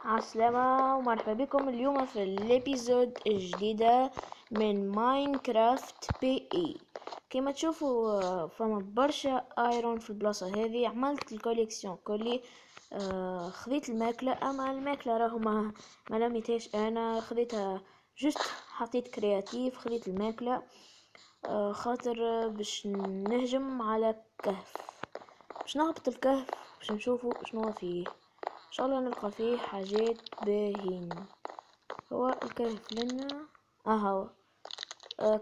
عالسلامة ومرحبا بكم اليوم في الابيزود الجديدة من ماينكرافت بي اي. كما تشوفوا فما برشا ايرون في البلاصة هذه. عملت الكوليكسيون كلي. خذيت الماكلة، اما الماكلة راهو ما لميتهاش، انا خذيتها جست حطيت كرياتيف. خذيت الماكلة خاطر باش نهجم على كهف، باش نهبط الكهف باش نشوفوا شنو فيه. ان شاء الله نلقى فيه حاجات باهين. هو الكهف لنا هو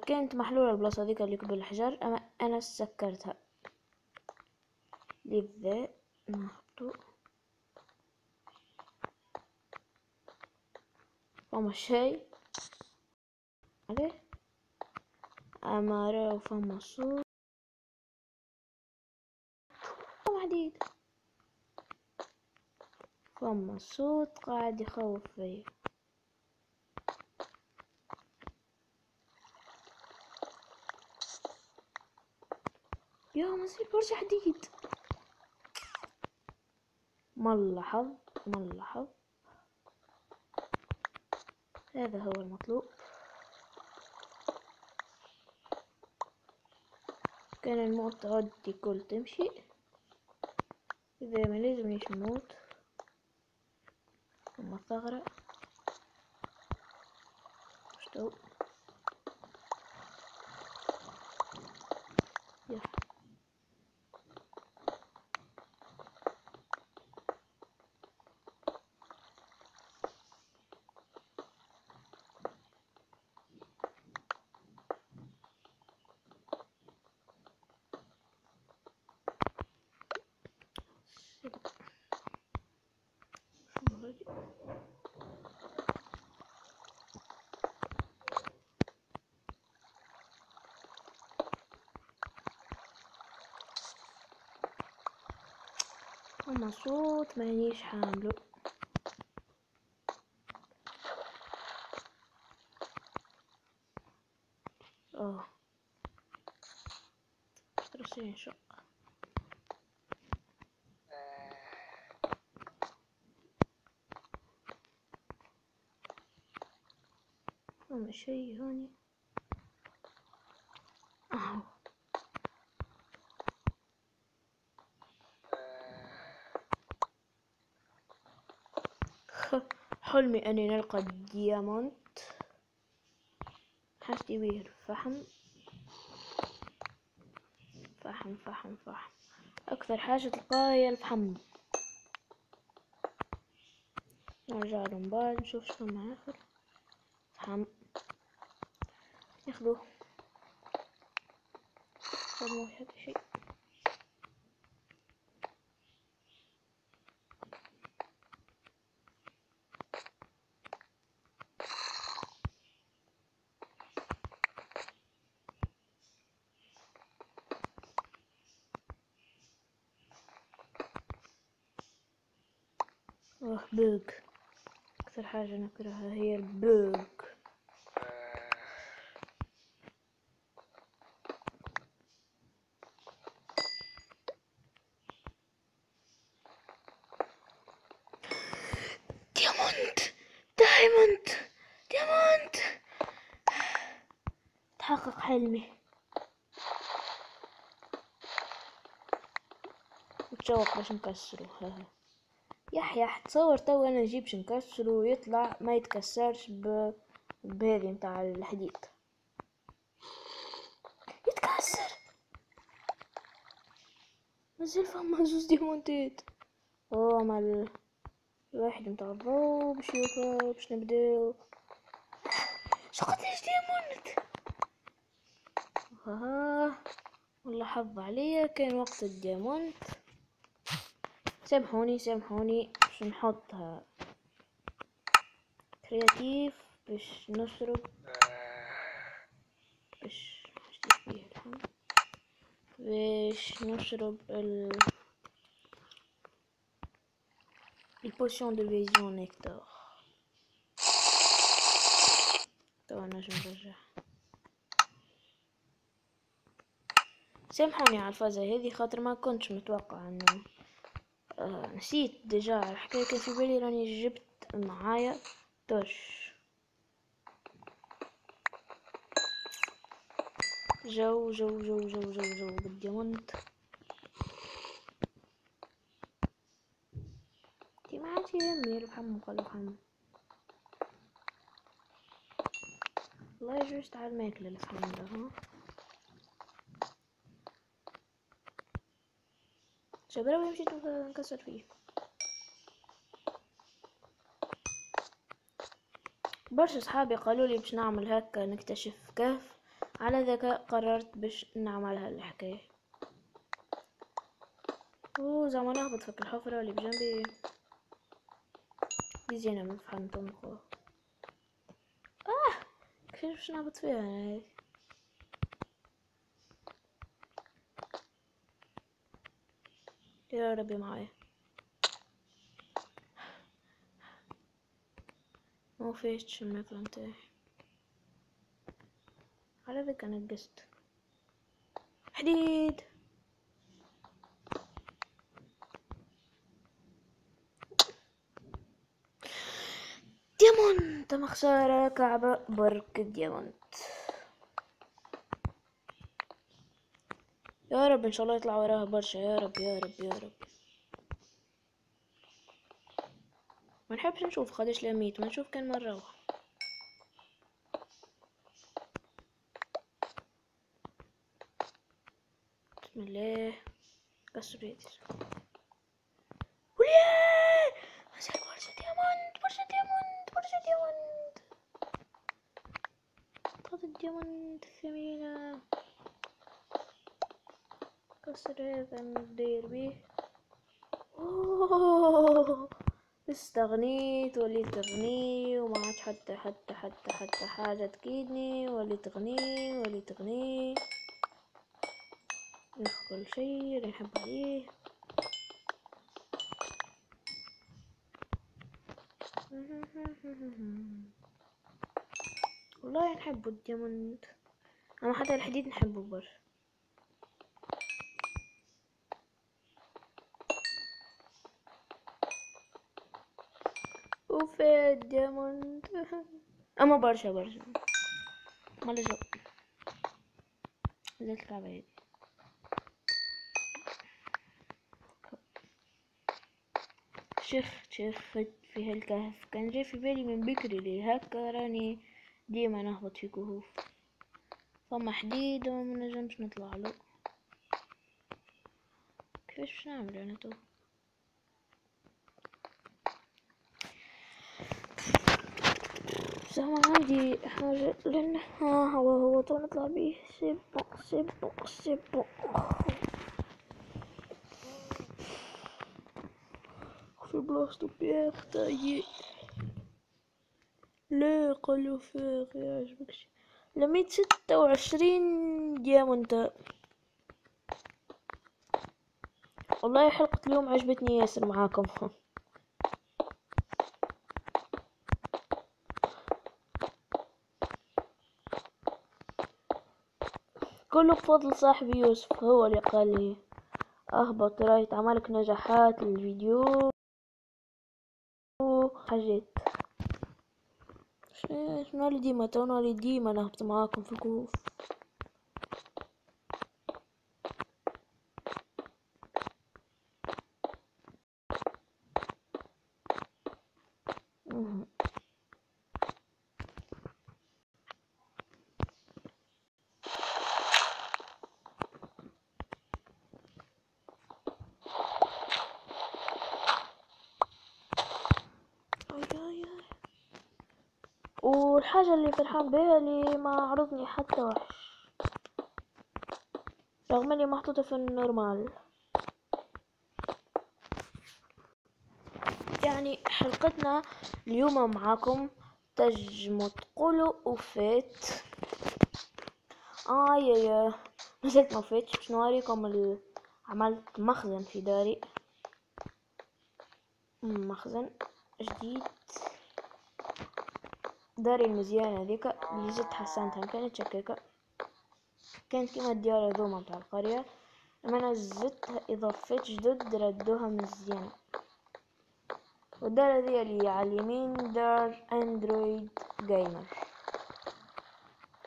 كانت محلولة البلاصة ذيك اللي قبل الحجر، اما انا سكرتها. لذا نهبطو فما شيء عليه، اما راهو فما صوت، فما حديد، فما صوت قاعد يخوف فيا. يا مصير برشا حديد. ملحظ هذا هو المطلوب. كان الموت عدي كل تمشي، إذا ما لازمنيش نموت. ثم ثغرة شتو يا فما صوت مانيش حامله. راسي شق. فما شي هوني حلمي اني نلقى الديامونت. حاجتي بيه الفحم. فحم اكثر حاجة تلقاها هي الفحم. نرجع لمبال نشوف شنو مع اخر فحم ناخذوه. مو هذا شيء. بوغ. اكثر حاجة نكرهها هي البوغ. دايموند تحقق حلمي. متشوق باش نكسره. يحيى تصور تو انا نجيب باش نكسره ويطلع ما يتكسرش بهذه متاع الحديد. يتكسر. مازال فما زوز ديمونتات. مال الواحد متاع الضوء باش يوفى باش نبداو. قداش ديمونت. والله حظ عليا كان وقت الديمونت. سامحوني باش نحطها كرياتيف باش نشرب باش نشرب البوشون دو فيزيون نيكتار. تو نجم نرجع. سامحوني على الفازة هذه خاطر ما كنتش متوقع انه نسيت ديجا الحكاية، كان في بالي راني جبت معايا توش. جو جو جو جو جو جو بالديامونت. دي ما عادش يهمني الفحم وقال فحم. والله يجوز تعال ماكل الفحم ده. ها شبراوي مشيت نكسر فيه. برشا صحابي قالوا لي باش نعمل هكا نكتشف كهف، على ذاك قررت باش نعملها الحكاية. زعما نهبط فك الحفرة اللي بجنبي دي زينة من فحم تنقو. كيفاش باش نهبط فيها هاي؟ يا ربي معايا. مو فيش الماكلة متاعي، على ذاك انا نقصت حديد. ديامونت مخسارة كعبة برك ديامونت. يا رب ان شاء الله يطلع وراها برشا، يا رب يا رب يا رب. ما نحبش نشوف خدش لميت، ما نشوف كان مرة نروح. بسم الله كسر يدي. وليه غسل برشا ديامونت برشا ديامونت برشا ديامونت. هذا الديامونت الثمينة. كسر هذا ندير بيه. اوه استغنيت وليت غني، وما عادش حتى حاجة تكيدني. وليت غني ناخذ كل شيء اللي نحب عليه. والله نحب الديامونت، انا حتى الحديد نحبه برشا. وفي الديامونت اما برشا ما لجو زي الكعبة هذي. شخت في هالكهف، كان جاي في بالي من بكري لي هكا راني ديما نهبط في كهوف. فما حديد وما نجمش نطلع له. كيفاش باش نعمل انا تو؟ زعما عندي حاجة لان هو تو نطلع بيه. سي بون في بلاصتو بيخ تايي. لا قالوا فيه يعجبكش. لميت 26 ديامونت. والله حلقة اليوم عجبتني ياسر معاكم. كله بفضل صاحبي يوسف، هو اللي قال لي اهبط رايت عملك نجاحات الفيديو حاجات. شنو اللي ديما تونا اللي ديما نهبط معاكم في الكهوف. والحاجة اللي فرحان بها اللي ما عرضني حتى وحش، رغم اني محطوطة في النورمال. يعني حلقتنا اليوم معاكم تجموا تقولوا وفات. يا نزلت ما فاتش باش نوريكم عملت مخزن في داري، مخزن جديد. داري المزيانة هذيك اللي زدت حسنتها، كانت شكاكة، كانت كيما الديار هذوما متاع القرية. لما نزلتها اضافات جدد ردوها مزيانة. والدار هذه اللي على اليمين دار اندرويد جيمر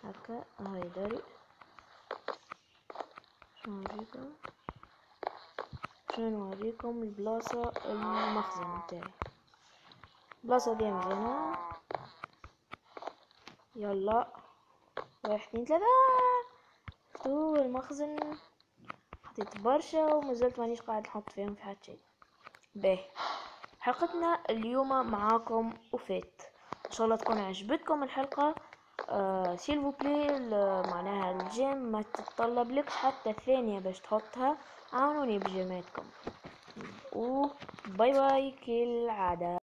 هكا. هاي داري شنو نوريكم البلاصة المخزن تاعي. البلاصة دي مزيانة. يلا 1 2 3 شفتوا المخزن حطيت برشا ومازلت مانيش قاعد نحط فيهم في حد شيء. باهي حلقتنا اليوم معاكم وفات، ان شاء الله تكون عجبتكم الحلقة. سيل فو بلي معناها الجيم ما تتطلب لك حتى ثانية باش تحطها. عاونوني بجيماتكم وباي باي كالعادة.